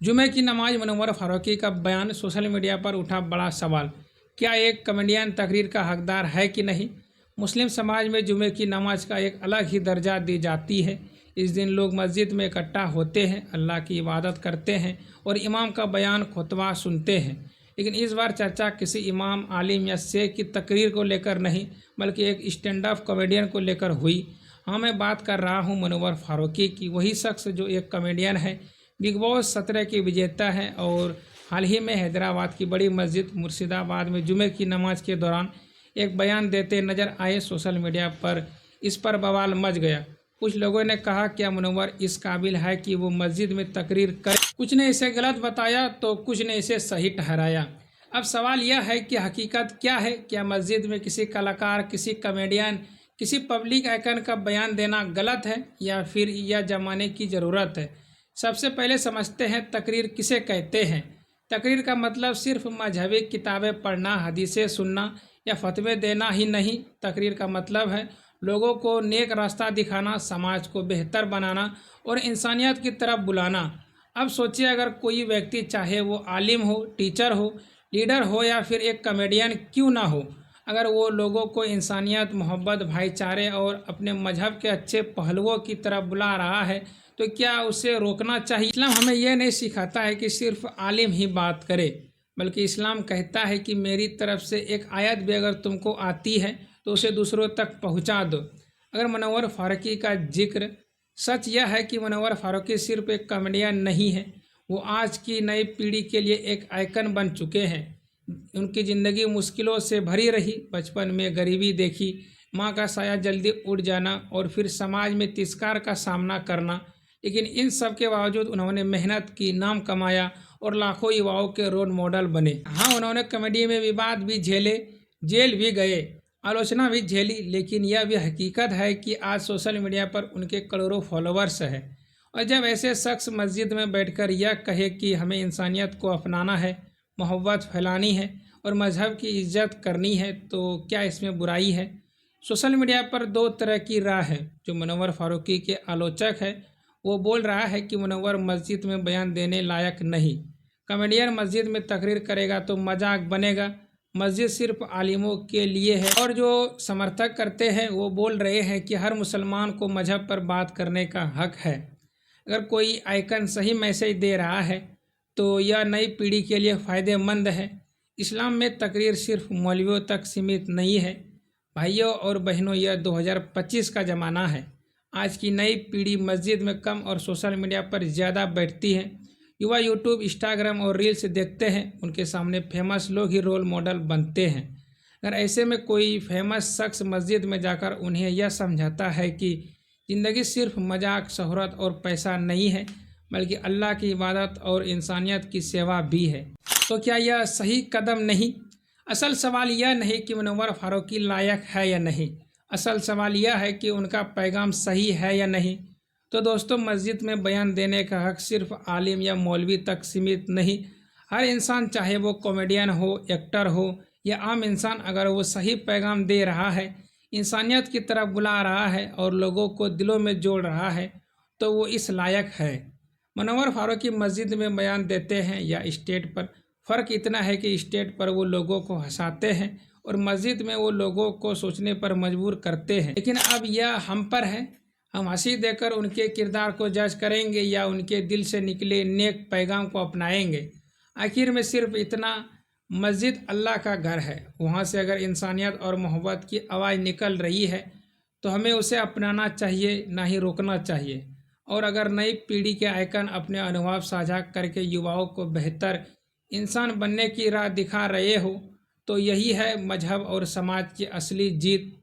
जुमे की नमाज मुनव्वर फारूकी का बयान सोशल मीडिया पर उठा बड़ा सवाल। क्या एक कॉमेडियन तकरीर का हकदार है कि नहीं? मुस्लिम समाज में जुमे की नमाज का एक अलग ही दर्जा दी जाती है। इस दिन लोग मस्जिद में इकट्ठा होते हैं, अल्लाह की इबादत करते हैं और इमाम का बयान खुतबा सुनते हैं। लेकिन इस बार चर्चा किसी इमाम, आलिम या शेख की तकरीर को लेकर नहीं, बल्कि एक स्टैंड अप कॉमेडियन को लेकर हुई। हाँ, मैं बात कर रहा हूँ मुनव्वर फारूकी की, वही शख्स जो एक कॉमेडियन है, बिग बॉस 17 की विजेता है और हाल ही में हैदराबाद की बड़ी मस्जिद मुर्शिदाबाद में जुमे की नमाज के दौरान एक बयान देते नजर आए। सोशल मीडिया पर इस पर बवाल मच गया। कुछ लोगों ने कहा क्या मुनव्वर इस काबिल है कि वो मस्जिद में तकरीर करे, कुछ ने इसे गलत बताया तो कुछ ने इसे सही ठहराया। अब सवाल यह है कि हकीकत क्या है? क्या मस्जिद में किसी कलाकार, किसी कॉमेडियन, किसी पब्लिक आइकन का बयान देना गलत है या फिर यह जमाने की ज़रूरत है? सबसे पहले समझते हैं तकरीर किसे कहते हैं। तकरीर का मतलब सिर्फ मजहबी किताबें पढ़ना, हदीसें सुनना या फतवे देना ही नहीं। तकरीर का मतलब है लोगों को नेक रास्ता दिखाना, समाज को बेहतर बनाना और इंसानियत की तरफ बुलाना। अब सोचिए, अगर कोई व्यक्ति, चाहे वो आलिम हो, टीचर हो, लीडर हो या फिर एक कॉमेडियन क्यों ना हो, अगर वो लोगों को इंसानियत, मोहब्बत, भाईचारे और अपने मजहब के अच्छे पहलुओं की तरफ बुला रहा है तो क्या उसे रोकना चाहिए? इस्लाम हमें यह नहीं सिखाता है कि सिर्फ आलिम ही बात करे, बल्कि इस्लाम कहता है कि मेरी तरफ से एक आयत भी अगर तुमको आती है तो उसे दूसरों तक पहुंचा दो। अगर मुनव्वर फारूकी का जिक्र सच यह है कि मुनव्वर फारूकी सिर्फ एक कॉमेडियन नहीं है, वो आज की नई पीढ़ी के लिए एक आइकन बन चुके हैं। उनकी ज़िंदगी मुश्किलों से भरी रही। बचपन में गरीबी देखी, माँ का साया जल्दी उड़ जाना और फिर समाज में तिरस्कार का सामना करना। लेकिन इन सब के बावजूद उन्होंने मेहनत की, नाम कमाया और लाखों युवाओं के रोल मॉडल बने। हाँ, उन्होंने कॉमेडी में विवाद भी झेले, जेल भी गए, आलोचना भी झेली, लेकिन यह भी हकीकत है कि आज सोशल मीडिया पर उनके करोड़ों फॉलोअर्स हैं। और जब ऐसे शख्स मस्जिद में बैठकर यह कहे कि हमें इंसानियत को अपनाना है, मोहब्बत फैलानी है और मजहब की इज्जत करनी है, तो क्या इसमें बुराई है? सोशल मीडिया पर दो तरह की राय है। जो मुनव्वर फारूकी के आलोचक है वो बोल रहा है कि मुनव्वर मस्जिद में बयान देने लायक नहीं, कॉमेडियन मस्जिद में तकरीर करेगा तो मजाक बनेगा, मस्जिद सिर्फ आलिमों के लिए है। और जो समर्थक करते हैं वो बोल रहे हैं कि हर मुसलमान को मजहब पर बात करने का हक है। अगर कोई आइकन सही मैसेज दे रहा है तो यह नई पीढ़ी के लिए फ़ायदेमंद है। इस्लाम में तकरीर सिर्फ मौलवियों तक सीमित नहीं है। भाइयों और बहनों, यह 2025 का ज़माना है। आज की नई पीढ़ी मस्जिद में कम और सोशल मीडिया पर ज़्यादा बैठती है। युवा यूट्यूब, इंस्टाग्राम और रील्स देखते हैं, उनके सामने फेमस लोग ही रोल मॉडल बनते हैं। अगर ऐसे में कोई फेमस शख्स मस्जिद में जाकर उन्हें यह समझाता है कि ज़िंदगी सिर्फ मजाक, शोहरत और पैसा नहीं है, बल्कि अल्लाह की इबादत और इंसानियत की सेवा भी है, तो क्या यह सही कदम नहीं? असल सवाल यह नहीं कि मुनव्वर फारूकी लायक है या नहीं, असल सवाल यह है कि उनका पैगाम सही है या नहीं। तो दोस्तों, मस्जिद में बयान देने का हक सिर्फ आलिम या मौलवी तक सीमित नहीं। हर इंसान, चाहे वो कॉमेडियन हो, एक्टर हो या आम इंसान, अगर वो सही पैगाम दे रहा है, इंसानियत की तरफ बुला रहा है और लोगों को दिलों में जोड़ रहा है, तो वो इस लायक है। मुनव्वर फारूकी मस्जिद में बयान देते हैं या स्टेज पर, फ़र्क इतना है कि स्टेज पर वो लोगों को हंसाते हैं और मस्जिद में वो लोगों को सोचने पर मजबूर करते हैं। लेकिन अब यह हम पर है, हम हंसी देकर उनके किरदार को जज करेंगे या उनके दिल से निकले नेक पैगाम को अपनाएंगे। आखिर में सिर्फ इतना, मस्जिद अल्लाह का घर है। वहाँ से अगर इंसानियत और मोहब्बत की आवाज़ निकल रही है तो हमें उसे अपनाना चाहिए, ना ही रोकना चाहिए। और अगर नई पीढ़ी के आइकन अपने अनुभव साझा करके युवाओं को बेहतर इंसान बनने की राह दिखा रहे हो, तो यही है मजहब और समाज की असली जीत।